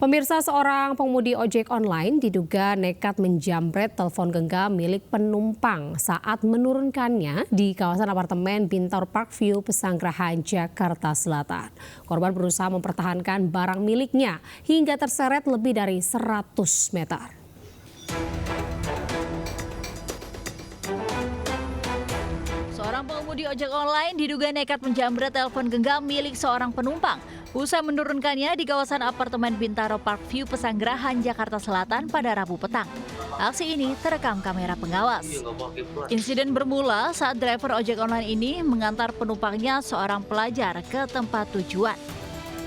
Pemirsa, seorang pengemudi ojek online diduga nekat menjamret telepon genggam milik penumpang saat menurunkannya di kawasan apartemen Bintaro Parkview, Pesanggerahan, Jakarta Selatan. Korban berusaha mempertahankan barang miliknya hingga terseret lebih dari 100 meter. Seorang pengemudi ojek online diduga nekat menjamret telepon genggam milik seorang penumpang usai menurunkannya di kawasan apartemen Bintaro Parkview, Pesanggerahan, Jakarta Selatan pada Rabu petang. Aksi ini terekam kamera pengawas. Insiden bermula saat driver ojek online ini mengantar penumpangnya seorang pelajar ke tempat tujuan.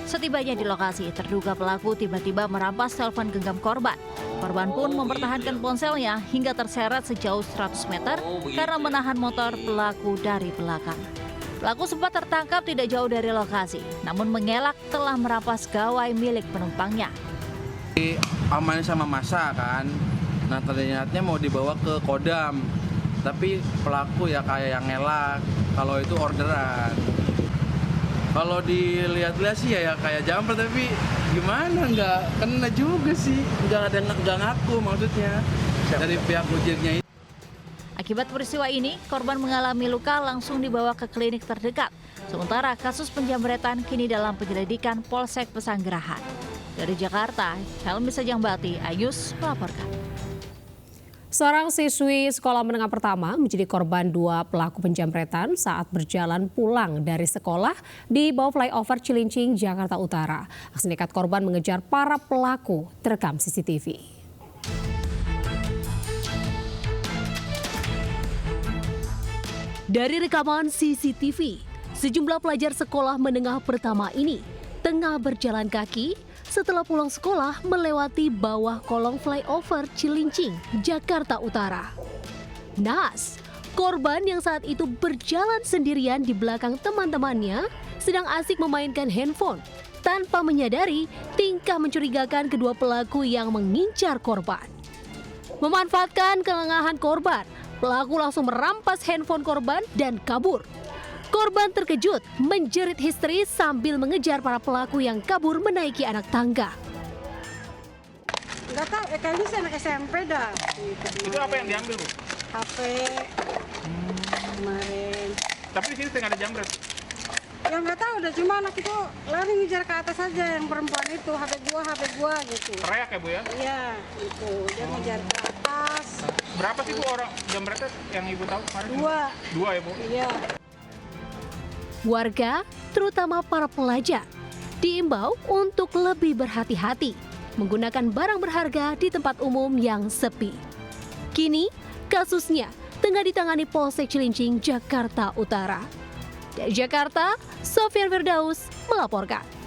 Setibanya di lokasi, terduga pelaku tiba-tiba merampas telepon genggam korban. Korban pun mempertahankan ponselnya hingga terseret sejauh 100 meter karena menahan motor pelaku dari belakang. Pelaku sempat tertangkap tidak jauh dari lokasi, namun mengelak telah merampas gawai milik penumpangnya. Aman sama masa kan, nah ternyata mau dibawa ke Kodam, tapi pelaku ya kayak yang ngelak kalau itu orderan. Kalau dilihat-lihat sih ya kayak jumper, tapi gimana nggak kena juga sih, nggak ngaku maksudnya dari pihak ojeknya itu. Akibat peristiwa ini, korban mengalami luka langsung dibawa ke klinik terdekat. Sementara kasus penjamretan kini dalam penyelidikan Polsek Pesanggerahan. Dari Jakarta, Helmi Sajangbati, Ayus melaporkan. Seorang siswi sekolah menengah pertama menjadi korban dua pelaku penjamretan saat berjalan pulang dari sekolah di bawah flyover Cilincing, Jakarta Utara. Aksi nekat korban mengejar para pelaku terekam CCTV. Dari rekaman CCTV, sejumlah pelajar sekolah menengah pertama ini tengah berjalan kaki setelah pulang sekolah melewati bawah kolong flyover Cilincing, Jakarta Utara. Naas, korban yang saat itu berjalan sendirian di belakang teman-temannya sedang asik memainkan handphone tanpa menyadari tingkah mencurigakan kedua pelaku yang mengincar korban. Memanfaatkan kelengahan korban, pelaku langsung merampas handphone korban dan kabur. Korban terkejut, menjerit histeris sambil mengejar para pelaku yang kabur menaiki anak tangga. Enggak tahu, kayaknya sih anak SMP dah. Itu apa yang diambil, Bu? HP kemarin. Tapi di sini nggak ada jambret. Ya nggak tahu, udah cuma anak itu lari ngejar ke atas aja yang perempuan itu, HP gua gitu. Teriak ya, Bu ya? Iya, itu dia ngejar ke atas. Berapa sih, Bu, orang jambretnya yang Ibu tahu kemarin? Dua ya, Bu? Iya. Warga, terutama para pelajar, diimbau untuk lebih berhati-hati menggunakan barang berharga di tempat umum yang sepi. Kini, kasusnya tengah ditangani Polsek Cilincing, Jakarta Utara. Dari Jakarta, Sofian Firdaus melaporkan.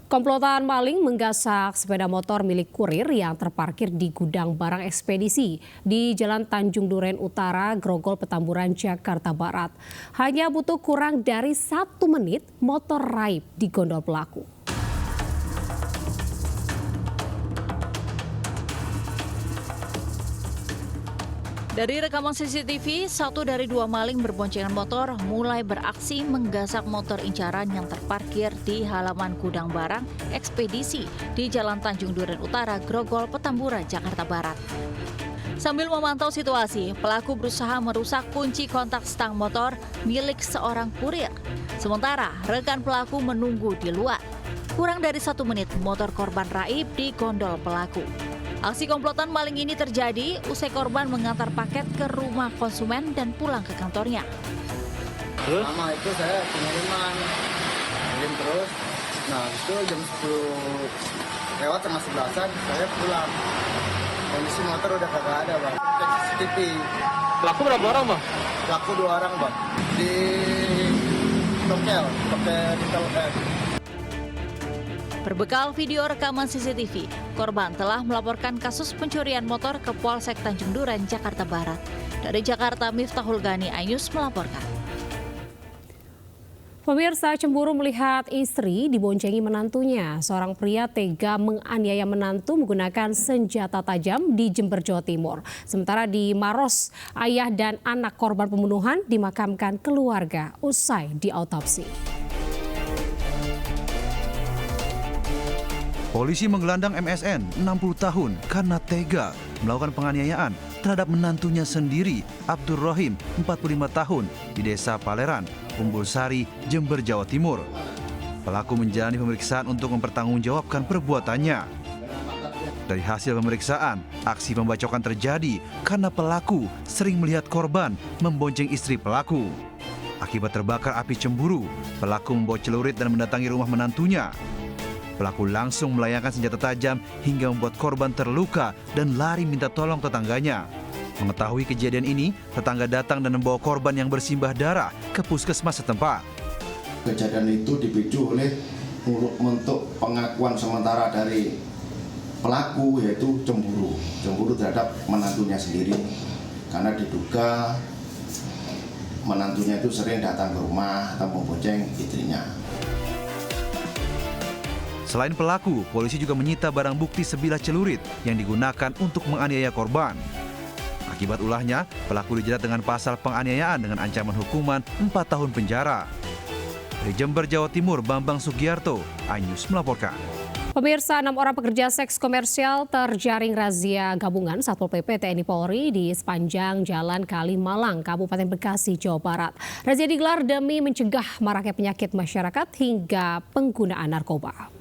Komplotan maling menggasak sepeda motor milik kurir yang terparkir di gudang barang ekspedisi di Jalan Tanjung Duren Utara, Grogol, Petamburan, Jakarta Barat. Hanya butuh kurang dari 1 menit, motor raib digondol pelaku. Dari rekaman CCTV, 1 dari 2 maling berboncengan motor mulai beraksi menggasak motor incaran yang terparkir di halaman gudang barang ekspedisi di Jalan Tanjung Duren Utara, Grogol, Petamburan, Jakarta Barat. Sambil memantau situasi, pelaku berusaha merusak kunci kontak stang motor milik seorang kurir. Sementara rekan pelaku menunggu di luar. Kurang dari 1 menit, motor korban raib digondol pelaku. Aksi komplotan maling ini terjadi usai korban mengantar paket ke rumah konsumen dan pulang ke kantornya. Lama itu saya pengiriman terus. Nah, itu jam 10 lewat tengah 11-an saya pulang. Kondisi motor udah kagak ada, Bang. Cek CCTV. Pelaku berapa orang, Bang? Pelaku 2 orang, Bang. Di Tokel Retail F. Berbekal video rekaman CCTV, korban telah melaporkan kasus pencurian motor ke Polsek Tanjung Duren, Jakarta Barat. Dari Jakarta, Miftahul Gani, Ayus melaporkan. Pemirsa, cemburu melihat istri diboncengi menantunya. Seorang pria tega menganiaya menantu menggunakan senjata tajam di Jember, Jawa Timur. Sementara di Maros, ayah dan anak korban pembunuhan dimakamkan keluarga usai diautopsi. Polisi menggelandang MSN 60 tahun karena tega melakukan penganiayaan terhadap menantunya sendiri, Abdur Rahim, 45 tahun, di Desa Paleran, Umbul Sari, Jember, Jawa Timur. Pelaku menjalani pemeriksaan untuk mempertanggungjawabkan perbuatannya. Dari hasil pemeriksaan, aksi pembacokan terjadi karena pelaku sering melihat korban membonceng istri pelaku. Akibat terbakar api cemburu, pelaku membawa celurit dan mendatangi rumah menantunya. Pelaku langsung melayangkan senjata tajam hingga membuat korban terluka dan lari minta tolong tetangganya. Mengetahui kejadian ini, tetangga datang dan membawa korban yang bersimbah darah ke puskesmas setempat. Kejadian itu dipicu oleh untuk pengakuan sementara dari pelaku, yaitu cemburu terhadap menantunya sendiri, karena diduga menantunya itu sering datang ke rumah atau membonceng istrinya. Selain pelaku, polisi juga menyita barang bukti sebilah celurit yang digunakan untuk menganiaya korban. Akibat ulahnya, pelaku dijerat dengan pasal penganiayaan dengan ancaman hukuman 4 tahun penjara. Dari Jember, Jawa Timur, Bambang Sugiarto, iNews melaporkan. Pemirsa, 6 orang pekerja seks komersial terjaring razia gabungan Satpol PP TNI Polri di sepanjang Jalan Kalimalang, Kabupaten Bekasi, Jawa Barat. Razia digelar demi mencegah maraknya penyakit masyarakat hingga penggunaan narkoba.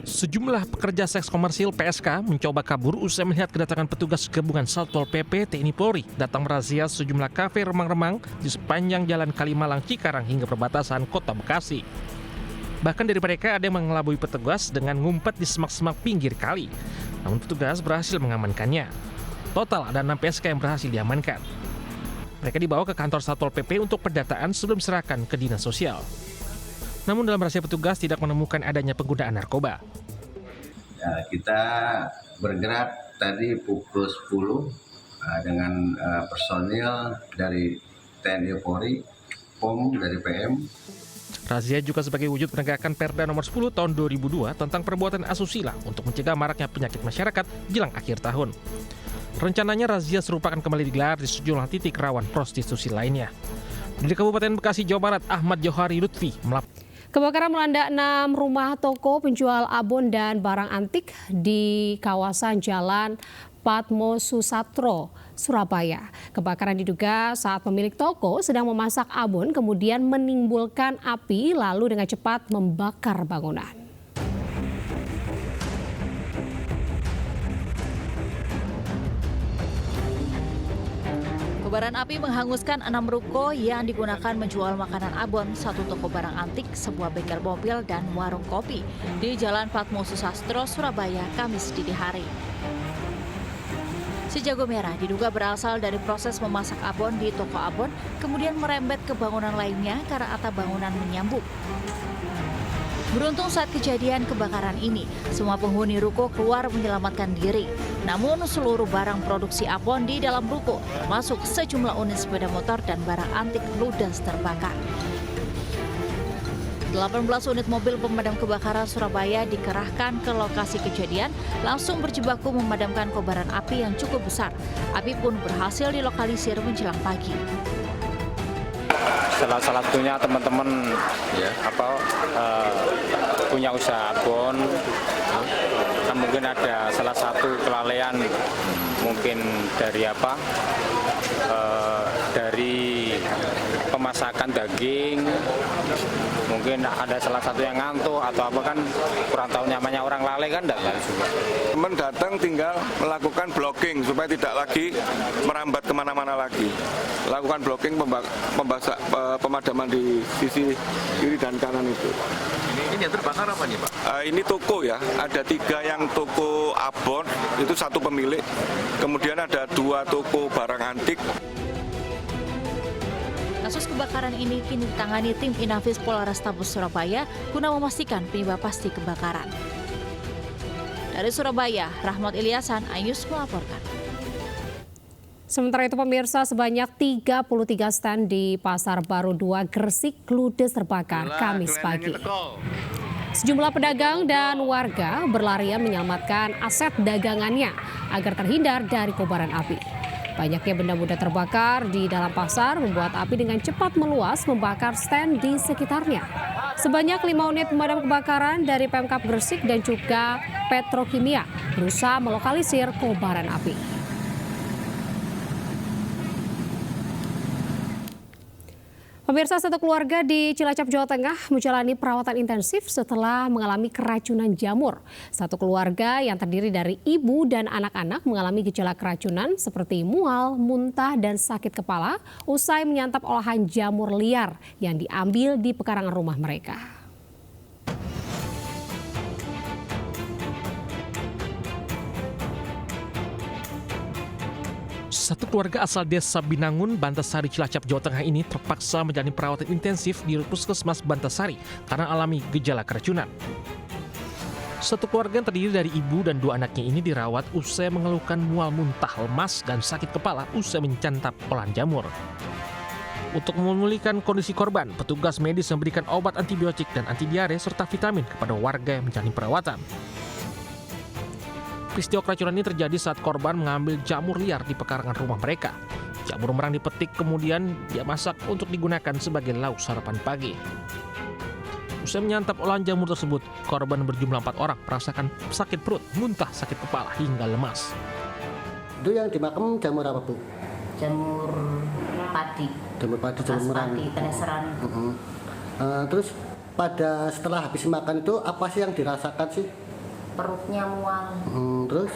Sejumlah pekerja seks komersil PSK mencoba kabur usai melihat kedatangan petugas gabungan Satpol PP TNI Polri datang merazia sejumlah kafe remang-remang di sepanjang Jalan Kalimalang Cikarang hingga perbatasan Kota Bekasi. Bahkan dari mereka ada yang mengelabui petugas dengan ngumpet di semak-semak pinggir kali. Namun petugas berhasil mengamankannya. Total ada 6 PSK yang berhasil diamankan. Mereka dibawa ke kantor Satpol PP untuk pendataan sebelum diserahkan ke Dinas Sosial. Namun dalam razia petugas tidak menemukan adanya penggunaan narkoba. Ya, kita bergerak tadi pukul 10 dengan personil dari TNI Polri, POM dari PM. Razia juga sebagai wujud penegakan Perda nomor 10 tahun 2002 tentang perbuatan asusila untuk mencegah maraknya penyakit masyarakat jelang akhir tahun. Rencananya razia serupa akan kembali digelar di sejumlah titik rawan prostitusi lainnya. Di Kabupaten Bekasi, Jawa Barat, Ahmad Johari Lutfi melaporkan. Kebakaran melanda 6 rumah toko penjual abon dan barang antik di kawasan Jalan Patmo Susatro, Surabaya. Kebakaran diduga saat pemilik toko sedang memasak abon kemudian menimbulkan api lalu dengan cepat membakar bangunan. Kobaran api menghanguskan 6 ruko yang digunakan menjual makanan abon, 1 toko barang antik, sebuah bengkel mobil, dan warung kopi di Jalan Patmo Susatro, Surabaya, Kamis dini hari. Si jago merah diduga berasal dari proses memasak abon di toko abon, kemudian merembet ke bangunan lainnya karena atap bangunan menyambung. Beruntung saat kejadian kebakaran ini, semua penghuni ruko keluar menyelamatkan diri. Namun seluruh barang produksi abon di dalam ruko, termasuk sejumlah unit sepeda motor dan barang antik ludes terbakar. 18 unit mobil pemadam kebakaran Surabaya dikerahkan ke lokasi kejadian, langsung berjibaku memadamkan kobaran api yang cukup besar. Api pun berhasil dilokalisir menjelang pagi. Salah satunya teman-teman punya usaha abon, kan mungkin ada salah satu kelalaian mungkin dari dari pemasakan daging, mungkin ada salah satu yang ngantuk atau apa, kan kurang tahu nyamannya orang lalai kan enggak tahu juga. Teman datang tinggal melakukan blocking supaya tidak lagi merambat kemana-mana lagi. Lakukan blocking pemadaman di sisi kiri dan kanan itu. Ini yang terbakar apa nih, Pak? Ini toko ya, ada 3 yang toko abon, itu 1 pemilik. Kemudian ada 2 toko barang antik. Kasus kebakaran ini kini ditangani tim Inafis Polrestabes Surabaya guna memastikan penyebab pasti kebakaran. Dari Surabaya, Rahmat Ilyasan, iNews melaporkan. Sementara itu pemirsa, sebanyak 33 stand di Pasar Baru 2 Gresik ludes terbakar Kamis pagi. Sejumlah pedagang dan warga berlarian menyelamatkan aset dagangannya agar terhindar dari kobaran api. Banyaknya benda mudah terbakar di dalam pasar membuat api dengan cepat meluas membakar stand di sekitarnya. Sebanyak 5 unit pemadam kebakaran dari Pemkab Gresik dan juga Petrokimia berusaha melokalisir kobaran api. Pemirsa, satu keluarga di Cilacap, Jawa Tengah menjalani perawatan intensif setelah mengalami keracunan jamur. Satu keluarga yang terdiri dari ibu dan anak-anak mengalami gejala keracunan seperti mual, muntah, dan sakit kepala usai menyantap olahan jamur liar yang diambil di pekarangan rumah mereka. Satu keluarga asal desa Binangun, Bantarsari, Cilacap, Jawa Tengah ini terpaksa menjalani perawatan intensif di Puskesmas Bantarsari karena alami gejala keracunan. Satu keluarga yang terdiri dari ibu dan 2 anaknya ini dirawat usai mengeluhkan mual, muntah, lemas, dan sakit kepala usai mencantap olahan jamur. Untuk memulihkan kondisi korban, petugas medis memberikan obat antibiotik dan anti diare serta vitamin kepada warga yang menjalani perawatan. Peristiwa keracunan ini terjadi saat korban mengambil jamur liar di pekarangan rumah mereka. Jamur merang dipetik kemudian dia masak untuk digunakan sebagai lauk sarapan pagi. Usai menyantap olahan jamur tersebut, korban berjumlah 4 orang merasakan sakit perut, muntah, sakit kepala hingga lemas. Itu yang dimakan jamur apa, Bu? Jamur padi. Jamur padi, jamur merang. Peneseran. Terus setelah habis makan itu apa sih yang dirasakan sih? Perutnya mual. Terus?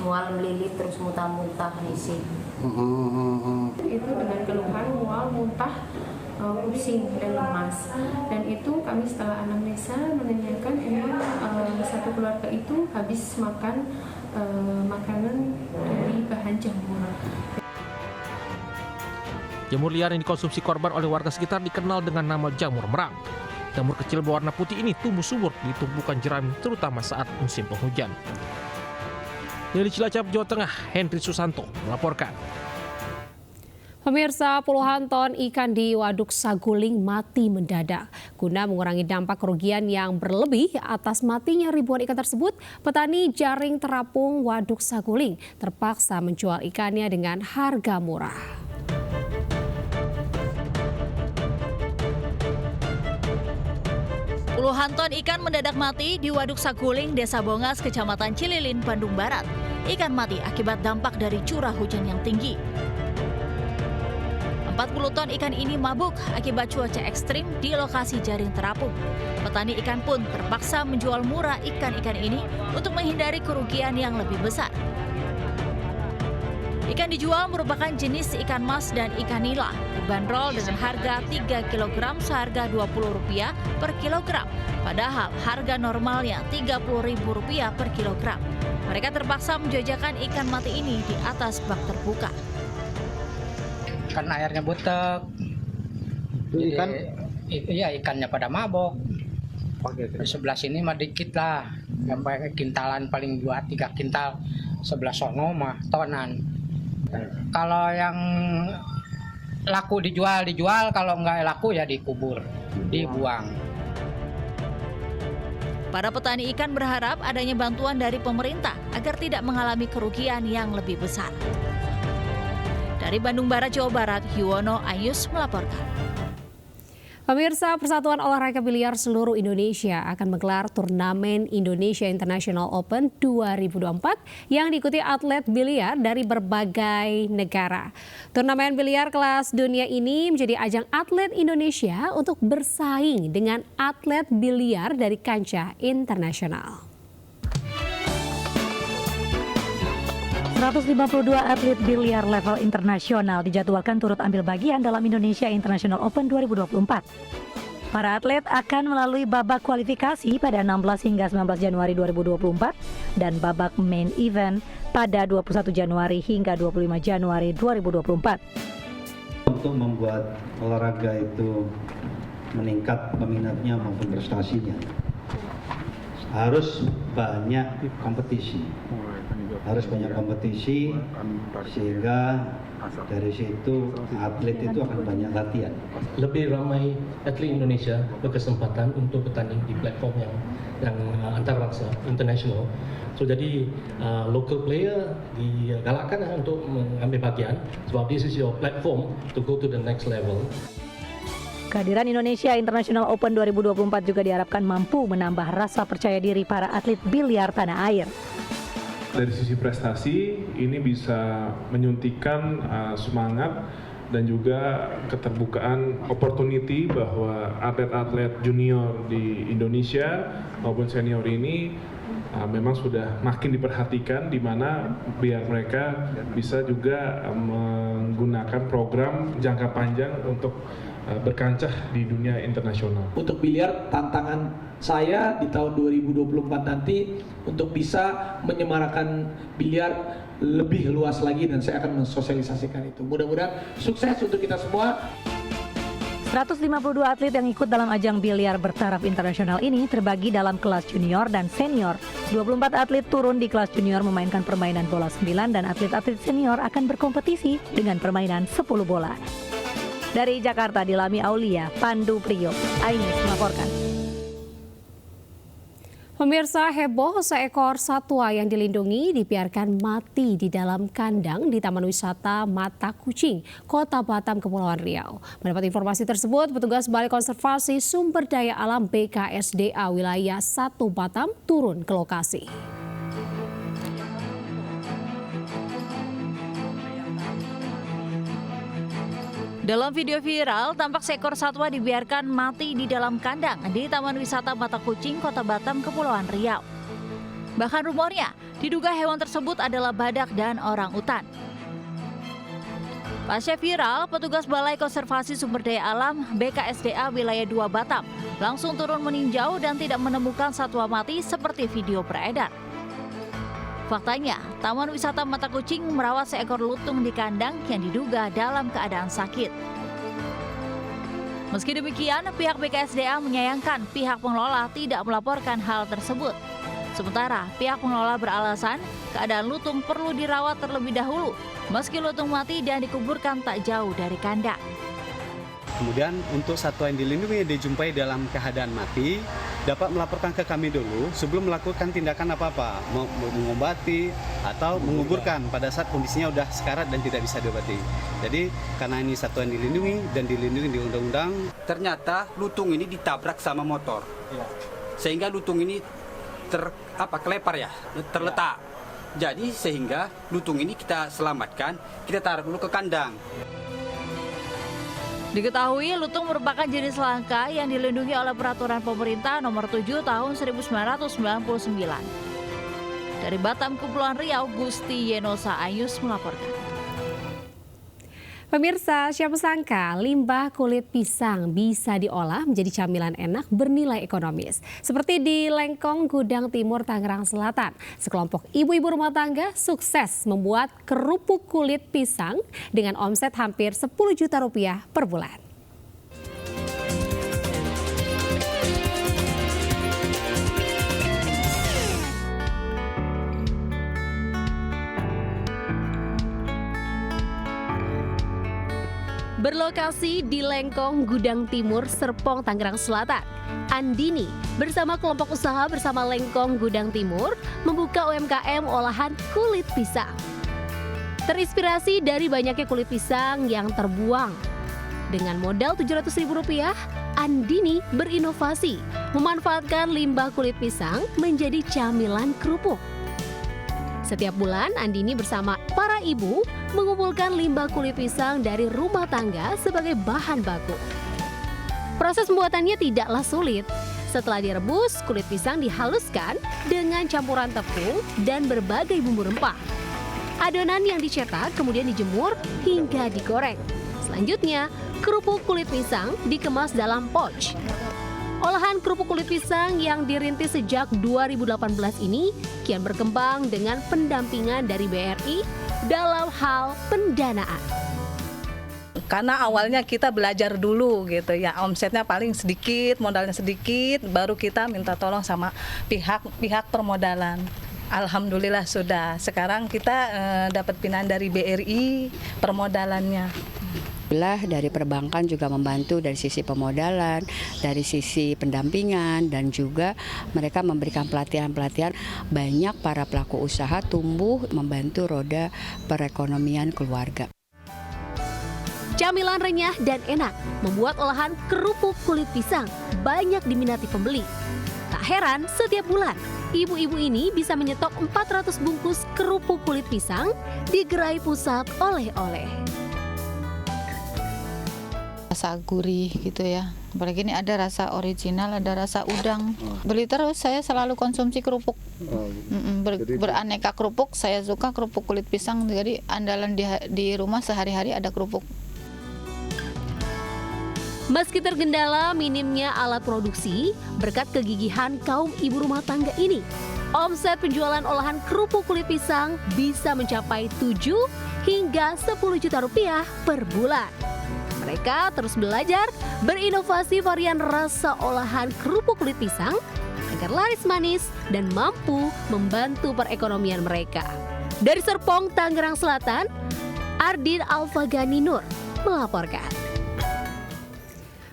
Mual melilit terus muntah-muntah isi. Itu dengan keluhan mual, muntah, pusing dan lemas. Dan itu kami setelah anamnesa menanyakan memang satu keluarga itu habis makan makanan dari bahan jamur. Jamur liar yang dikonsumsi korban oleh warga sekitar dikenal dengan nama jamur merang. Jamur kecil berwarna putih ini tumbuh subur di tumpukan jerami terutama saat musim penghujan. Dari Cilacap, Jawa Tengah, Henry Susanto melaporkan. Pemirsa, puluhan ton ikan di Waduk Saguling mati mendadak. Guna mengurangi dampak kerugian yang berlebih atas matinya ribuan ikan tersebut, petani jaring terapung Waduk Saguling terpaksa menjual ikannya dengan harga murah. Puluhan ton ikan mendadak mati di Waduk Saguling, Desa Bongas, Kecamatan Cililin, Bandung Barat. Ikan mati akibat dampak dari curah hujan yang tinggi. 40 ton ikan ini mabuk akibat cuaca ekstrim di lokasi jaring terapung. Petani ikan pun terpaksa menjual murah ikan-ikan ini untuk menghindari kerugian yang lebih besar. Ikan dijual merupakan jenis ikan mas dan ikan nila, dibanderol dengan harga 3 kg seharga Rp20 per kilogram, padahal harga normalnya Rp30.000 per kilogram. Mereka terpaksa menjajakan ikan mati ini di atas bak terbuka. Karena airnya butek, ikan? Iya, ikannya pada mabok. Di sebelah sini mah dikit lah, sampai kintalan paling 2-3 kintal, sebelah sono mah tonan. Kalau yang laku dijual, kalau nggak laku ya dikubur, dibuang. Para petani ikan berharap adanya bantuan dari pemerintah agar tidak mengalami kerugian yang lebih besar. Dari Bandung Barat, Jawa Barat, Yuwono Ayus melaporkan. Pemirsa, Persatuan Olahraga Biliar seluruh Indonesia akan menggelar turnamen Indonesia International Open 2024 yang diikuti atlet biliar dari berbagai negara. Turnamen biliar kelas dunia ini menjadi ajang atlet Indonesia untuk bersaing dengan atlet biliar dari kancah internasional. 152 atlet biliar level internasional dijadwalkan turut ambil bagian dalam Indonesia International Open 2024. Para atlet akan melalui babak kualifikasi pada 16 hingga 19 Januari 2024 dan babak main event pada 21 Januari hingga 25 Januari 2024. Untuk membuat olahraga itu meningkat peminatnya maupun prestasinya, harus banyak kompetisi. harus banyak kompetisi, sehingga dari situ atlet itu akan banyak latihan. Lebih ramai atlet Indonesia berkesempatan untuk bertanding di platform yang antarabangsa, international. So jadi local player digalakkan untuk mengambil bagian sebab this is your platform to go to the next level. Kehadiran Indonesia International Open 2024 juga diharapkan mampu menambah rasa percaya diri para atlet biliar tanah air. Dari sisi prestasi, ini bisa menyuntikkan semangat dan juga keterbukaan opportunity bahwa atlet-atlet junior di Indonesia maupun senior ini memang sudah makin diperhatikan, di mana biar mereka bisa juga menggunakan program jangka panjang untuk berkancah di dunia internasional. Untuk biliar, tantangan saya di tahun 2024 nanti untuk bisa menyemarakan biliar lebih luas lagi, dan saya akan mensosialisasikan itu. Mudah-mudahan sukses untuk kita semua. 152 atlet yang ikut dalam ajang biliar bertaraf internasional ini terbagi dalam kelas junior dan senior. 24 atlet turun di kelas junior memainkan permainan bola 9 dan atlet-atlet senior akan berkompetisi dengan permainan 10 bola. Dari Jakarta, Dilami Aulia, Pandu Priyo, iNews melaporkan. Pemirsa, heboh seekor satwa yang dilindungi dibiarkan mati di dalam kandang di Taman Wisata Mata Kucing, Kota Batam, Kepulauan Riau. Mendapat informasi tersebut, petugas Balai Konservasi Sumber Daya Alam BKSDA wilayah 1 Batam turun ke lokasi. Dalam video viral, tampak seekor satwa dibiarkan mati di dalam kandang di Taman Wisata Mata Kucing, Kota Batam, Kepulauan Riau. Bahkan rumornya, diduga hewan tersebut adalah badak dan orangutan. Pasca viral, petugas Balai Konservasi Sumber Daya Alam BKSDA wilayah 2 Batam langsung turun meninjau dan tidak menemukan satwa mati seperti video beredar. Faktanya, Taman Wisata Mata Kucing merawat seekor lutung di kandang yang diduga dalam keadaan sakit. Meski demikian, pihak BKSDA menyayangkan pihak pengelola tidak melaporkan hal tersebut. Sementara, pihak pengelola beralasan keadaan lutung perlu dirawat terlebih dahulu, meski lutung mati dan dikuburkan tak jauh dari kandang. Kemudian untuk satwa yang dilindungi dijumpai dalam keadaan mati, dapat melaporkan ke kami dulu sebelum melakukan tindakan apa-apa, mengobati atau menguburkan pada saat kondisinya sudah sekarat dan tidak bisa diobati. Jadi karena ini satwa yang dilindungi dan dilindungi di undang-undang. Ternyata lutung ini ditabrak sama motor, sehingga lutung ini kelepar ya, terletak. Jadi sehingga lutung ini kita selamatkan, kita taruh dulu ke kandang. Diketahui lutung merupakan jenis langka yang dilindungi oleh Peraturan Pemerintah Nomor 7 Tahun 1999. Dari Batam, Kepulauan Riau, Gusti Yenosa Ayus melaporkan. Pemirsa, siapa sangka limbah kulit pisang bisa diolah menjadi camilan enak bernilai ekonomis. Seperti di Lengkong, Gudang Timur, Tangerang Selatan. Sekelompok ibu-ibu rumah tangga sukses membuat kerupuk kulit pisang dengan omset hampir 10 juta rupiah per bulan. Berlokasi di Lengkong, Gudang Timur, Serpong, Tangerang Selatan, Andini bersama kelompok usaha bersama Lengkong Gudang Timur membuka UMKM olahan kulit pisang. Terinspirasi dari banyaknya kulit pisang yang terbuang. Dengan modal Rp700.000, Andini berinovasi memanfaatkan limbah kulit pisang menjadi camilan kerupuk. Setiap bulan, Andini bersama para ibu mengumpulkan limbah kulit pisang dari rumah tangga sebagai bahan baku. Proses pembuatannya tidaklah sulit. Setelah direbus, kulit pisang dihaluskan dengan campuran tepung dan berbagai bumbu rempah. Adonan yang dicetak kemudian dijemur hingga digoreng. Selanjutnya, kerupuk kulit pisang dikemas dalam pouch. Olahan kerupuk kulit pisang yang dirintis sejak 2018 ini kian berkembang dengan pendampingan dari BRI dalam hal pendanaan. Karena awalnya kita belajar dulu gitu ya, omsetnya paling sedikit, modalnya sedikit, baru kita minta tolong sama pihak permodalan. Alhamdulillah sudah. Sekarang kita dapat pindahan dari BRI permodalannya. Dari perbankan juga membantu dari sisi pemodalan, dari sisi pendampingan, dan juga mereka memberikan pelatihan-pelatihan. Banyak para pelaku usaha tumbuh membantu roda perekonomian keluarga. Camilan renyah dan enak membuat olahan kerupuk kulit pisang banyak diminati pembeli. Tak heran setiap bulan ibu-ibu ini bisa menyetok 400 bungkus kerupuk kulit pisang di gerai pusat oleh-oleh. Rasa gurih gitu ya, apalagi ini ada rasa original, ada rasa udang. Beli terus, saya selalu konsumsi kerupuk. Beraneka kerupuk, saya suka kerupuk kulit pisang, jadi andalan di rumah sehari-hari ada kerupuk. Meski tergendala minimnya alat produksi, berkat kegigihan kaum ibu rumah tangga ini, omset penjualan olahan kerupuk kulit pisang bisa mencapai 7 hingga 10 juta rupiah per bulan. Mereka terus belajar berinovasi varian rasa olahan kerupuk kulit pisang agar laris manis dan mampu membantu perekonomian mereka. Dari Serpong, Tangerang Selatan, Ardin Alfagani Nur melaporkan.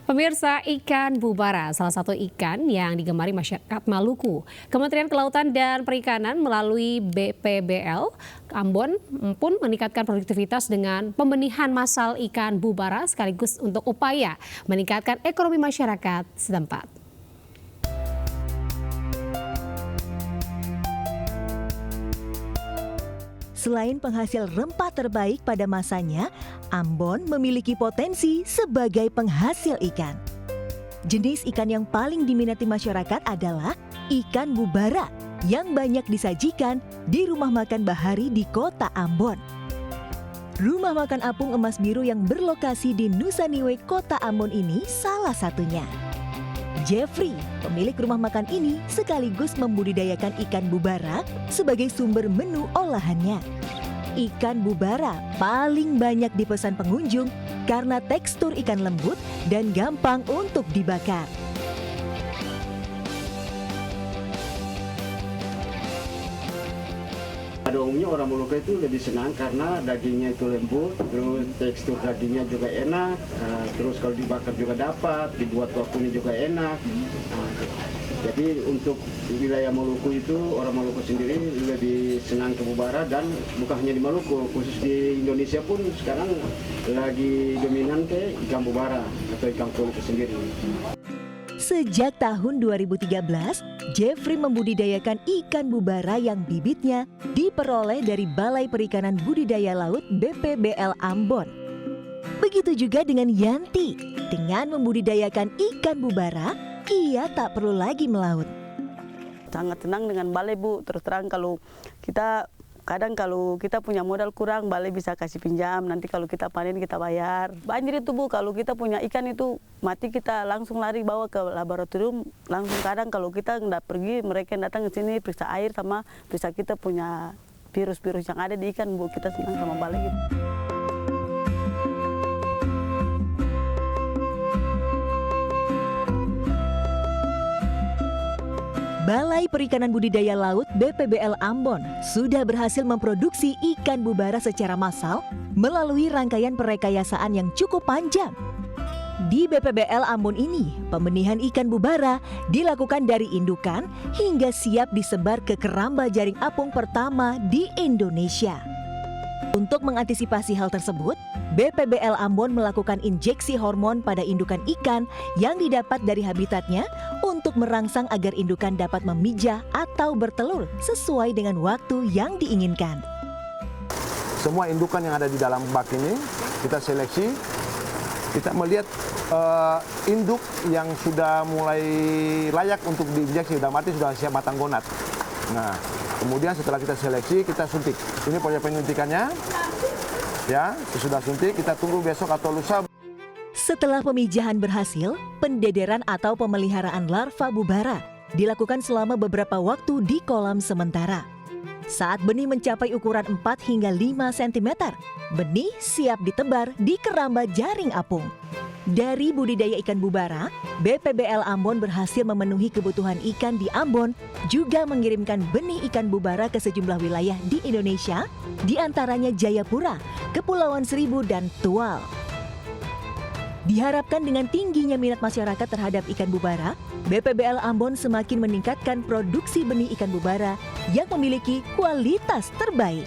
Pemirsa, ikan bubara salah satu ikan yang digemari masyarakat Maluku. Kementerian Kelautan dan Perikanan melalui BPBL Ambon pun meningkatkan produktivitas dengan pembenihan massal ikan bubara sekaligus untuk upaya meningkatkan ekonomi masyarakat setempat. Selain penghasil rempah terbaik pada masanya, Ambon memiliki potensi sebagai penghasil ikan. Jenis ikan yang paling diminati masyarakat adalah ikan bubara yang banyak disajikan di rumah makan Bahari di kota Ambon. Rumah makan Apung Emas Biru yang berlokasi di Nusa Niue, kota Ambon ini salah satunya. Jeffrey, pemilik rumah makan ini sekaligus membudidayakan ikan bubara sebagai sumber menu olahannya. Ikan bubara paling banyak dipesan pengunjung karena tekstur ikan lembut dan gampang untuk dibakar. Pada umumnya orang Maluku itu lebih senang karena dagingnya itu lembut, terus tekstur dagingnya juga enak, terus kalau dibakar juga dapat, dibuat waktunya juga enak. Jadi untuk wilayah Maluku itu, orang Maluku sendiri lebih senang ke bubara, dan bukan hanya di Maluku, khusus di Indonesia pun sekarang lagi dominan ke ikan bubara atau ikan kulit sendiri. Sejak tahun 2013, Jeffrey membudidayakan ikan bubara yang bibitnya diperoleh dari Balai Perikanan Budidaya Laut BPBL Ambon. Begitu juga dengan Yanti. Dengan membudidayakan ikan bubara, ia tak perlu lagi melaut. Sangat senang dengan balai, Bu. Terus terang kalau kita kadang kalau kita punya modal kurang, balai bisa kasih pinjam. Nanti kalau kita panen kita bayar. Banjir itu, Bu, kalau kita punya ikan itu mati, kita langsung lari bawa ke laboratorium. Langsung kadang kalau kita nggak pergi, mereka datang ke sini periksa air sama periksa kita punya virus-virus yang ada di ikan, Bu. Kita senang sama balai gitu. Balai Perikanan Budidaya Laut BPBL Ambon sudah berhasil memproduksi ikan bubara secara massal melalui rangkaian perekayasaan yang cukup panjang. Di BPBL Ambon ini, pembenihan ikan bubara dilakukan dari indukan hingga siap disebar ke keramba jaring apung pertama di Indonesia. Untuk mengantisipasi hal tersebut, BPBL Ambon melakukan injeksi hormon pada indukan ikan yang didapat dari habitatnya untuk merangsang agar indukan dapat memijah atau bertelur sesuai dengan waktu yang diinginkan. Semua indukan yang ada di dalam bak ini kita seleksi, kita melihat induk yang sudah mulai layak untuk diinjeksi, sudah mati, sudah siap matang gonat. Nah, kemudian setelah kita seleksi, kita suntik. Ini proses penyuntikannya. Ya, sesudah suntik kita tunggu besok atau lusa. Setelah pemijahan berhasil, pendederan atau pemeliharaan larva bubara dilakukan selama beberapa waktu di kolam sementara. Saat benih mencapai ukuran 4 hingga 5 cm, benih siap ditebar di keramba jaring apung. Dari budidaya ikan bubara, BPBL Ambon berhasil memenuhi kebutuhan ikan di Ambon, juga mengirimkan benih ikan bubara ke sejumlah wilayah di Indonesia, di antaranya Jayapura, Kepulauan Seribu, dan Tual. Diharapkan dengan tingginya minat masyarakat terhadap ikan bubara, BPBL Ambon semakin meningkatkan produksi benih ikan bubara yang memiliki kualitas terbaik.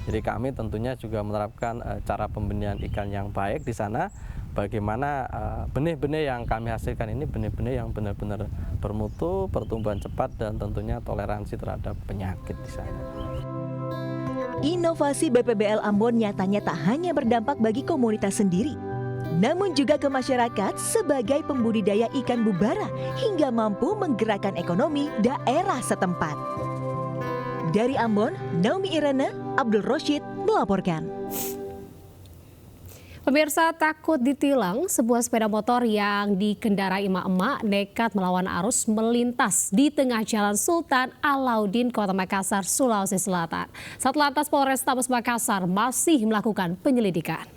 Jadi kami tentunya juga menerapkan cara pembenihan ikan yang baik di sana. Bagaimana benih-benih yang kami hasilkan ini benih-benih yang benar-benar bermutu, pertumbuhan cepat, dan tentunya toleransi terhadap penyakit di sana. Inovasi BPBL Ambon nyatanya tak hanya berdampak bagi komunitas sendiri, namun juga ke masyarakat sebagai pembudidaya ikan bubara hingga mampu menggerakkan ekonomi daerah setempat. Dari Ambon, Naomi Irene, Abdul Roshid melaporkan. Pemirsa, takut ditilang, sebuah sepeda motor yang dikendarai emak-emak nekat melawan arus melintas di tengah Jalan Sultan Alauddin, Kota Makassar, Sulawesi Selatan. Satlantas Polrestabes Makassar masih melakukan penyelidikan.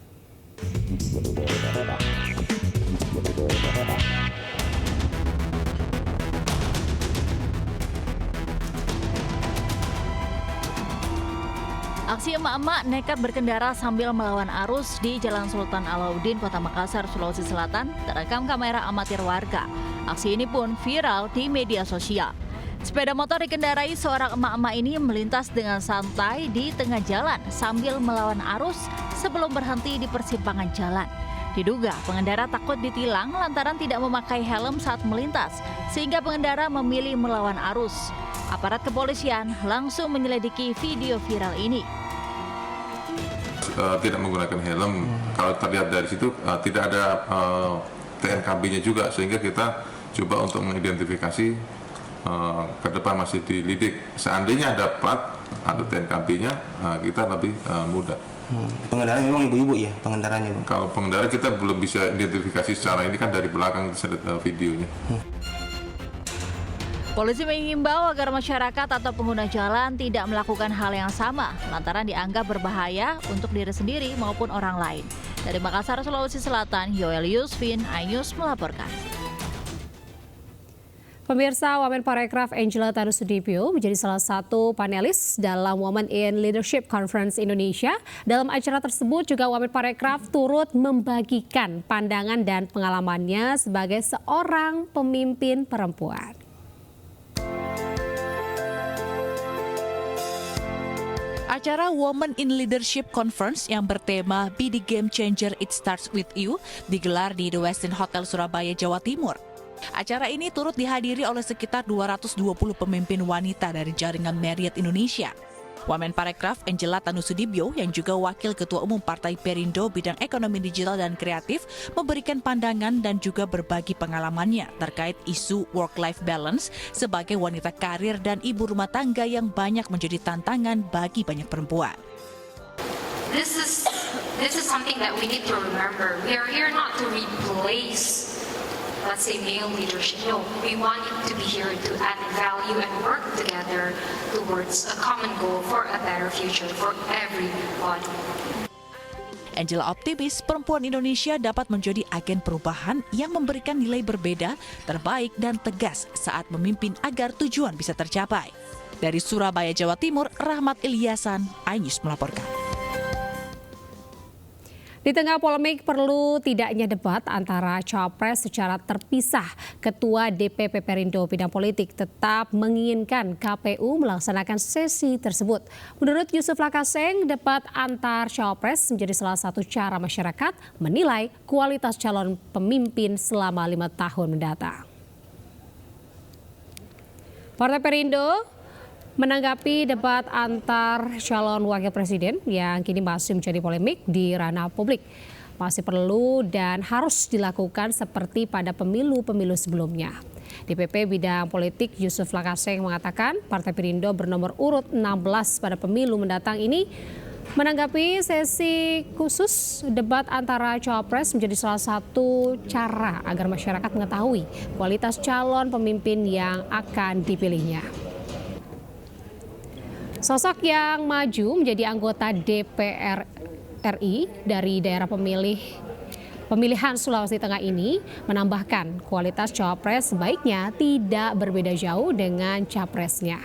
Aksi emak-emak nekat berkendara sambil melawan arus di Jalan Sultan Alauddin, Kota Makassar, Sulawesi Selatan terekam kamera amatir warga. Aksi ini pun viral di media sosial. Sepeda motor dikendarai seorang emak-emak ini melintas dengan santai di tengah jalan sambil melawan arus sebelum berhenti di persimpangan jalan. Diduga pengendara takut ditilang lantaran tidak memakai helm saat melintas, sehingga pengendara memilih melawan arus. Aparat kepolisian langsung menyelidiki video viral ini. Tidak menggunakan helm, kalau terlihat dari situ tidak ada TNKB-nya juga, sehingga kita coba untuk mengidentifikasi ke depan masih dilidik. Seandainya dapat ada TNKB-nya, kita lebih mudah. Pengendara memang ibu-ibu ya pengendaranya? Kalau pengendara kita belum bisa identifikasi secara ini kan dari belakang videonya. Polisi mengimbau agar masyarakat atau pengguna jalan tidak melakukan hal yang sama lantaran dianggap berbahaya untuk diri sendiri maupun orang lain. Dari Makassar, Sulawesi Selatan, Yoel Yusfin, iNews melaporkan. Pemirsa, Wamenparekraf Angela Tanusudibyo menjadi salah satu panelis dalam Women in Leadership Conference Indonesia. Dalam acara tersebut juga Wamenparekraf turut membagikan pandangan dan pengalamannya sebagai seorang pemimpin perempuan. Acara Women in Leadership Conference yang bertema Be the Game Changer It Starts With You digelar di The Westin Hotel Surabaya, Jawa Timur. Acara ini turut dihadiri oleh sekitar 220 pemimpin wanita dari jaringan Marriott Indonesia. Wamenparekraf Angela Tanusudibyo yang juga Wakil Ketua Umum Partai Perindo bidang ekonomi digital dan kreatif memberikan pandangan dan juga berbagi pengalamannya terkait isu work-life balance sebagai wanita karir dan ibu rumah tangga yang banyak menjadi tantangan bagi banyak perempuan. This is something that we need to remember. We are here not to replace, let's say, male leadership. No, we want to be here to add value and work together towards a common goal for a better future for everybody. Angela optimis perempuan Indonesia dapat menjadi agen perubahan yang memberikan nilai berbeda, terbaik, dan tegas saat memimpin agar tujuan bisa tercapai. Dari Surabaya, Jawa Timur, Rahmat Ilyasan, iNews melaporkan. Di tengah polemik perlu tidaknya debat antara Cawapres secara terpisah, Ketua DPP Perindo Bidang Politik tetap menginginkan KPU melaksanakan sesi tersebut. Menurut Yusuf Lakaseng, debat antar Cawapres menjadi salah satu cara masyarakat menilai kualitas calon pemimpin selama 5 tahun mendatang. Partai Perindo menanggapi debat antar calon wakil presiden yang kini masih menjadi polemik di ranah publik. Masih perlu dan harus dilakukan seperti pada pemilu-pemilu sebelumnya. DPP Bidang Politik Yusuf Lakaseng mengatakan Partai Perindo bernomor urut 16 pada pemilu mendatang ini menanggapi sesi khusus debat antara Cawapres menjadi salah satu cara agar masyarakat mengetahui kualitas calon pemimpin yang akan dipilihnya. Sosok yang maju menjadi anggota DPR RI dari daerah pemilih Pemilihan Sulawesi Tengah ini menambahkan kualitas cawapres sebaiknya tidak berbeda jauh dengan capresnya.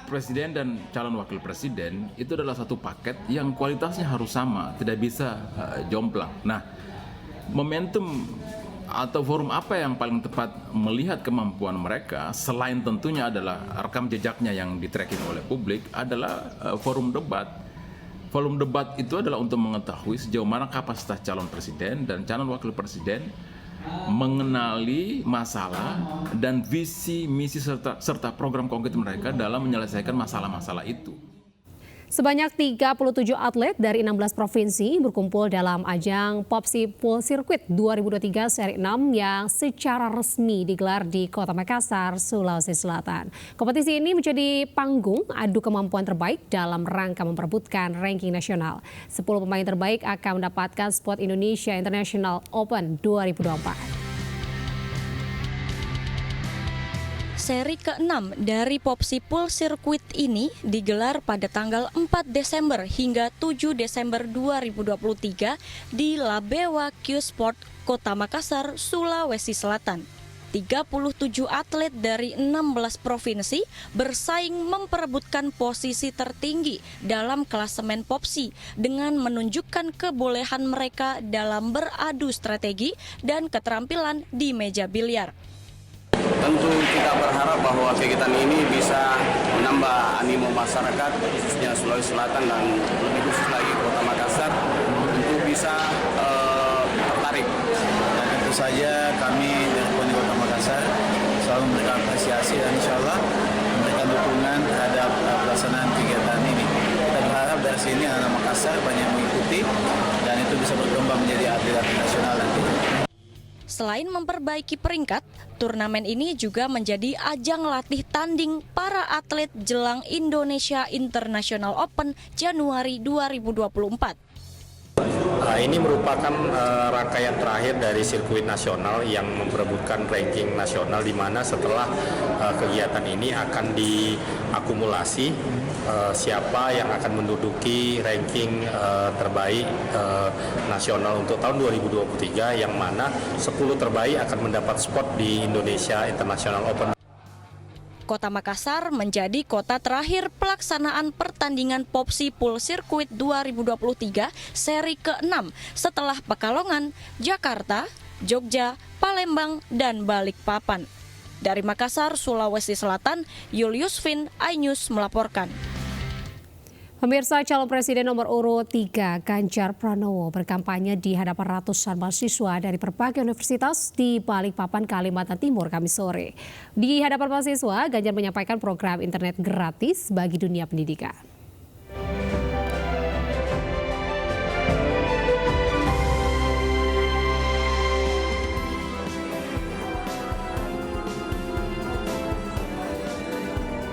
Presiden dan calon wakil presiden itu adalah satu paket yang kualitasnya harus sama, tidak bisa jomplang. Nah, momentum atau forum apa yang paling tepat melihat kemampuan mereka selain tentunya adalah rekam jejaknya yang di-tracking oleh publik adalah forum debat. Forum debat itu adalah untuk mengetahui sejauh mana kapasitas calon presiden dan calon wakil presiden mengenali masalah dan visi, misi serta program konkret mereka dalam menyelesaikan masalah-masalah itu. Sebanyak 37 atlet dari 16 provinsi berkumpul dalam ajang Popsi Pool Circuit 2023 seri 6 yang secara resmi digelar di Kota Makassar, Sulawesi Selatan. Kompetisi ini menjadi panggung adu kemampuan terbaik dalam rangka memperebutkan ranking nasional. 10 pemain terbaik akan mendapatkan spot Indonesia International Open 2024. Seri ke-6 dari Popsi Pool Circuit ini digelar pada tanggal 4 Desember hingga 7 Desember 2023 di Labewa Q Sport, Kota Makassar, Sulawesi Selatan. 37 atlet dari 16 provinsi bersaing memperebutkan posisi tertinggi dalam klasemen Popsi dengan menunjukkan kebolehan mereka dalam beradu strategi dan keterampilan di meja biliar. Tentu kita berharap bahwa kegiatan ini bisa menambah animo masyarakat, khususnya Sulawesi Selatan dan lebih khusus lagi Kota Makassar, untuk bisa tertarik. Dan tentu saja kami dari Kota Makassar selalu memberikan apresiasi dan insya Allah memberikan dukungan terhadap pelaksanaan kegiatan ini. Kita berharap dari sini anak Makassar banyak mengikuti dan itu bisa berkembang menjadi atlet nasional nanti. Selain memperbaiki peringkat, turnamen ini juga menjadi ajang latih tanding para atlet jelang Indonesia International Open Januari 2024. Ini merupakan rangkaian terakhir dari sirkuit nasional yang memperebutkan ranking nasional, di mana setelah kegiatan ini akan diakumulasi siapa yang akan menduduki ranking terbaik nasional untuk tahun 2023, yang mana 10 terbaik akan mendapat spot di Indonesia International Open. Kota Makassar menjadi kota terakhir pelaksanaan pertandingan Popsi Pool Circuit 2023 seri ke-6 setelah Pekalongan, Jakarta, Jogja, Palembang, dan Balikpapan. Dari Makassar, Sulawesi Selatan, Julius Vin, iNews melaporkan. Pemirsa, calon presiden nomor urut 3 Ganjar Pranowo berkampanye di hadapan ratusan mahasiswa dari berbagai universitas di Balikpapan, Kalimantan Timur, Kamis sore. Di hadapan mahasiswa, Ganjar menyampaikan program internet gratis bagi dunia pendidikan.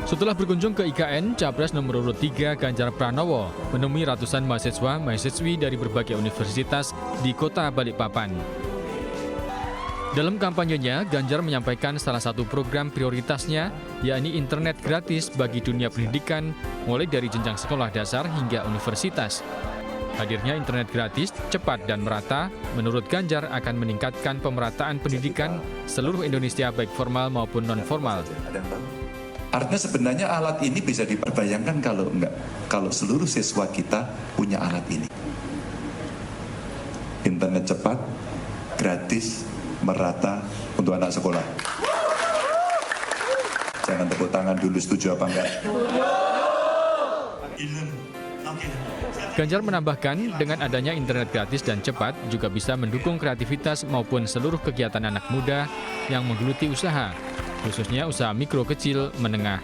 Setelah berkunjung ke IKN, Capres nomor urut 3 Ganjar Pranowo menemui ratusan mahasiswa-mahasiswi dari berbagai universitas di kota Balikpapan. Dalam kampanyenya, Ganjar menyampaikan salah satu program prioritasnya, yakni internet gratis bagi dunia pendidikan, mulai dari jenjang sekolah dasar hingga universitas. Hadirnya internet gratis, cepat dan merata, menurut Ganjar akan meningkatkan pemerataan pendidikan seluruh Indonesia baik formal maupun non-formal. Artinya sebenarnya alat ini bisa diperbayangkan kalau seluruh siswa kita punya alat ini. Internet cepat, gratis, merata untuk anak sekolah. Jangan tepuk tangan dulu, setuju apa enggak? Ganjar menambahkan, dengan adanya internet gratis dan cepat juga bisa mendukung kreativitas maupun seluruh kegiatan anak muda yang menggeluti usaha, khususnya usaha mikro, kecil, menengah.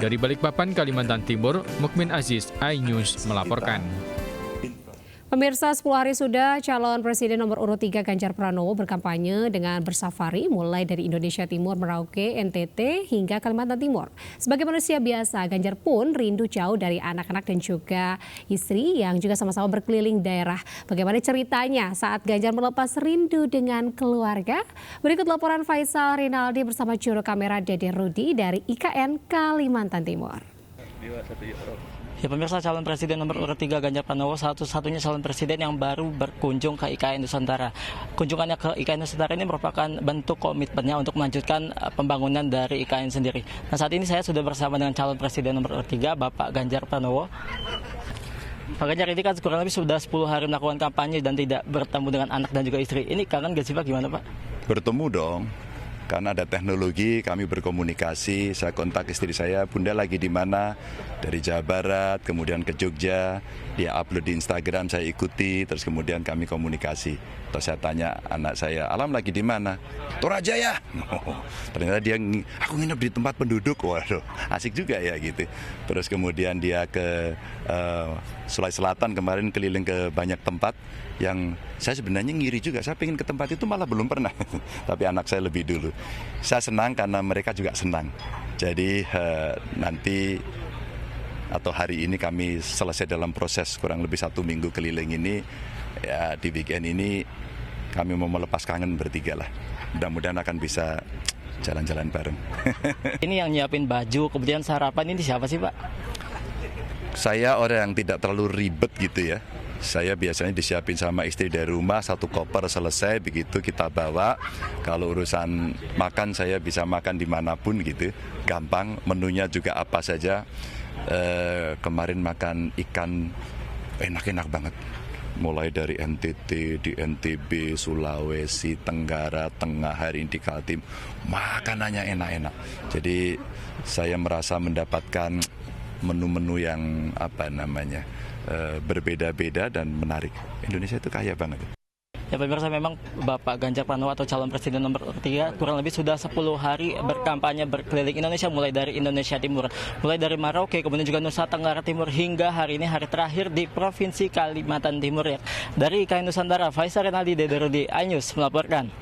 Dari Balikpapan, Kalimantan Timur, Mukmin Aziz, iNews melaporkan. Pemirsa, 10 hari sudah calon presiden nomor urut 3 Ganjar Pranowo berkampanye dengan bersafari mulai dari Indonesia Timur, Merauke, NTT hingga Kalimantan Timur. Sebagai manusia biasa, Ganjar pun rindu jauh dari anak-anak dan juga istri yang juga sama-sama berkeliling daerah. Bagaimana ceritanya saat Ganjar melepas rindu dengan keluarga? Berikut laporan Faisal Rinaldi bersama juru kamera Dede Rudi dari IKN Kalimantan Timur. Ya pemirsa, calon presiden nomor urut 3 Ganjar Pranowo satu-satunya calon presiden yang baru berkunjung ke IKN Nusantara. Kunjungannya ke IKN Nusantara ini merupakan bentuk komitmennya untuk melanjutkan pembangunan dari IKN sendiri. Nah, saat ini saya sudah bersama dengan calon presiden nomor urut 3 Bapak Ganjar Pranowo. Pak Ganjar, ini kan kurang lebih sudah 10 hari melakukan kampanye dan tidak bertemu dengan anak dan juga istri. Ini kangen gak sih Pak, gimana Pak? Bertemu dong. Karena ada teknologi, kami berkomunikasi, saya kontak istri saya, Bunda lagi di mana? Dari Jawa Barat, kemudian ke Jogja, dia upload di Instagram, saya ikuti, terus kemudian kami komunikasi. Terus saya tanya anak saya, Alam lagi di mana? Toraja ya? Ternyata dia, aku nginep di tempat penduduk, waduh, asik juga ya gitu. Terus kemudian dia ke Sulawesi Selatan kemarin, keliling ke banyak tempat, yang saya sebenarnya ngiri juga, saya pengen ke tempat itu malah belum pernah, tapi anak saya lebih dulu. Saya senang karena mereka juga senang. Jadi nanti atau hari ini kami selesai dalam proses kurang lebih 1 minggu keliling ini, ya di weekend ini kami mau melepas kangen bertiga lah. Mudah-mudahan akan bisa jalan-jalan bareng. Ini yang nyiapin baju, kemudian sarapan, ini siapa sih Pak? Saya orang yang tidak terlalu ribet gitu ya. Saya biasanya disiapin sama istri dari rumah, 1 koper selesai, begitu kita bawa. Kalau urusan makan saya bisa makan dimanapun gitu, gampang. Menunya juga apa saja. Kemarin makan ikan enak-enak banget. Mulai dari NTT, di NTB, Sulawesi, Tenggara, Tengah, hari ini di Kaltim, makanannya enak-enak. Jadi saya merasa mendapatkan menu-menu yang berbeda-beda dan menarik. Indonesia itu kaya banget. Ya pemirsa, memang Bapak Ganjar Pranowo atau calon presiden nomor 3 kurang lebih sudah 10 hari berkampanye berkeliling Indonesia, mulai dari Indonesia Timur, mulai dari Merauke, kemudian juga Nusa Tenggara Timur, hingga hari ini hari terakhir di Provinsi Kalimantan Timur ya. Dari IKN Nusantara, Faisal Renaldi, Dederudi, iNews melaporkan.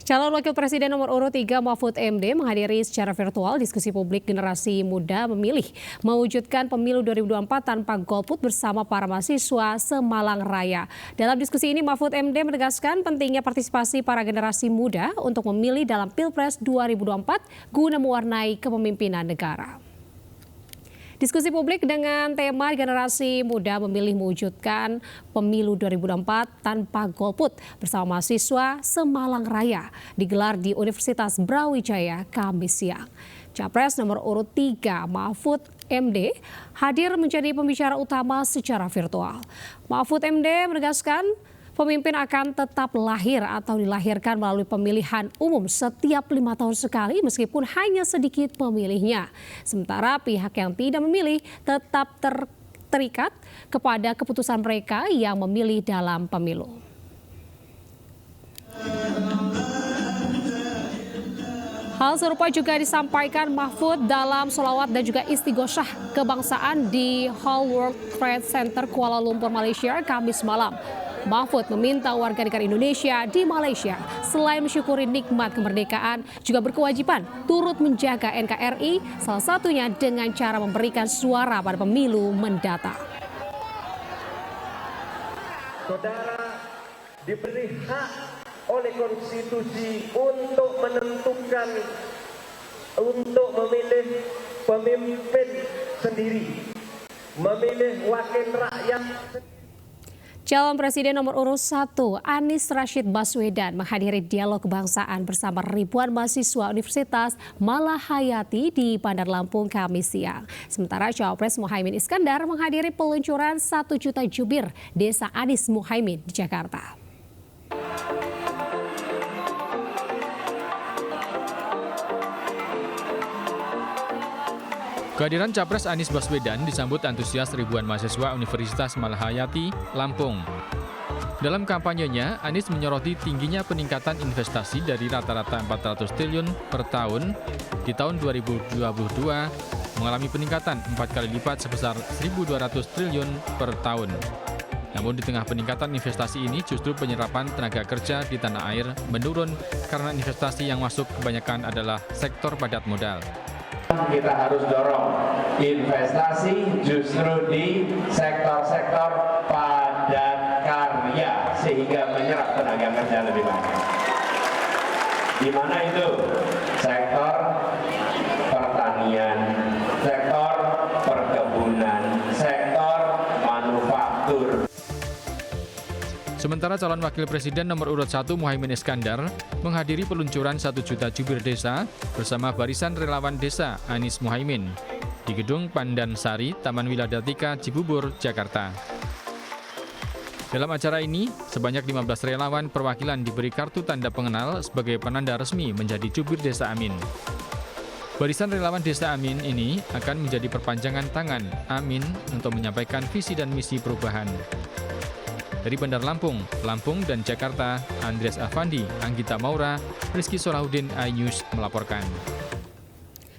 Calon Wakil Presiden nomor urut 3 Mahfud MD menghadiri secara virtual diskusi publik generasi muda memilih mewujudkan pemilu 2024 tanpa golput bersama para mahasiswa Semalang Raya. Dalam diskusi ini Mahfud MD menegaskan pentingnya partisipasi para generasi muda untuk memilih dalam Pilpres 2024 guna mewarnai kepemimpinan negara. Diskusi publik dengan tema generasi muda memilih mewujudkan pemilu 2024 tanpa golput bersama mahasiswa Semalang Raya digelar di Universitas Brawijaya Kamis siang. Capres nomor urut 3 Mahfud MD hadir menjadi pembicara utama secara virtual. Mahfud MD menegaskan pemimpin akan tetap lahir atau dilahirkan melalui pemilihan umum setiap 5 tahun sekali meskipun hanya sedikit pemilihnya. Sementara pihak yang tidak memilih tetap terikat kepada keputusan mereka yang memilih dalam pemilu. Hal serupa juga disampaikan Mahfud dalam sholawat dan juga istighosah kebangsaan di Hall World Trade Center Kuala Lumpur, Malaysia, Kamis malam. Mahfud meminta warga negara Indonesia di Malaysia selain mensyukuri nikmat kemerdekaan juga berkewajiban turut menjaga NKRI, salah satunya dengan cara memberikan suara pada pemilu mendatang. Saudara diberi hak oleh konstitusi untuk menentukan, untuk memilih pemimpin sendiri, memilih wakil rakyat. Calon Presiden nomor urut 1 Anies Rashid Baswedan menghadiri dialog kebangsaan bersama ribuan mahasiswa Universitas Malahayati di Bandar Lampung Kamis siang. Sementara Cawapres Muhaimin Iskandar menghadiri peluncuran 1 juta jubir Desa Anies Muhaimin di Jakarta. Kehadiran Capres Anies Baswedan disambut antusias ribuan mahasiswa Universitas Malahayati, Lampung. Dalam kampanyenya, Anies menyoroti tingginya peningkatan investasi dari rata-rata 400 triliun per tahun di tahun 2022 mengalami peningkatan 4 kali lipat sebesar 1.200 triliun per tahun. Namun di tengah peningkatan investasi ini justru penyerapan tenaga kerja di tanah air menurun karena investasi yang masuk kebanyakan adalah sektor padat modal. Kita harus dorong investasi justru di sektor-sektor padat karya sehingga menyerap tenaga kerja lebih banyak. Di mana itu? Sektor pertanian, sektor Sementara calon wakil presiden nomor urut 1 Muhaimin Iskandar menghadiri peluncuran 1 juta jubir desa bersama barisan relawan desa Anies Muhaimin di Gedung Pandansari, Taman Wiladatika, Cibubur, Jakarta. Dalam acara ini, sebanyak 15 relawan perwakilan diberi kartu tanda pengenal sebagai penanda resmi menjadi jubir desa Amin. Barisan relawan desa Amin ini akan menjadi perpanjangan tangan Amin untuk menyampaikan visi dan misi perubahan. Dari Bandar Lampung dan Jakarta, Andreas Afandi, Anggita Maura, Rizky Solahuddin, iNews melaporkan.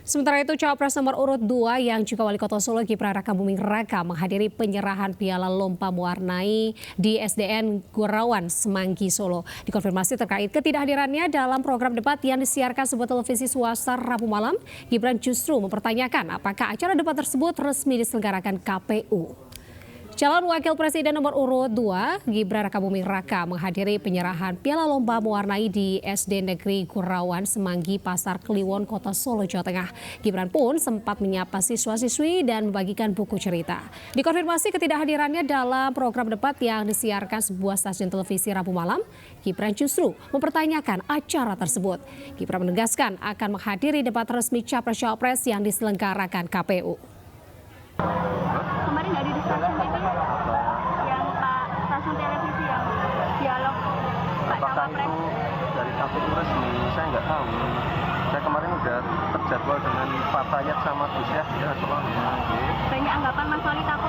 Sementara itu, Cawapres nomor urut 2 yang juga Wali Kota Solo Gibran Rakabuming Raka menghadiri penyerahan Piala Lomba Mewarnai di SDN Gurawan, Semanggi, Solo. Dikonfirmasi terkait ketidakhadirannya dalam program debat yang disiarkan sebuah televisi swasta Rabu malam, Gibran justru mempertanyakan apakah acara debat tersebut resmi diselenggarakan KPU. Calon Wakil Presiden nomor urut 2, Gibran Rakabuming Raka menghadiri penyerahan Piala Lomba Mewarnai di SD Negeri Gurawan, Semanggi, Pasar Kliwon, Kota Solo, Jawa Tengah. Gibran pun sempat menyapa siswa-siswi dan membagikan buku cerita. Dikonfirmasi ketidakhadirannya dalam program debat yang disiarkan sebuah stasiun televisi Rabu malam, Gibran justru mempertanyakan acara tersebut. Gibran menegaskan akan menghadiri debat resmi Capres-Cawapres yang diselenggarakan KPU. Kemarin nggak di stasiun TV yang Pak stasiun televisi yang dialog Pak Cawapres dari KPU resmi, saya nggak tahu. Saya kemarin udah terjadwal dengan Pak Tayat sama Gus Yahya soalnya. Banyak anggapan Mas Wali takut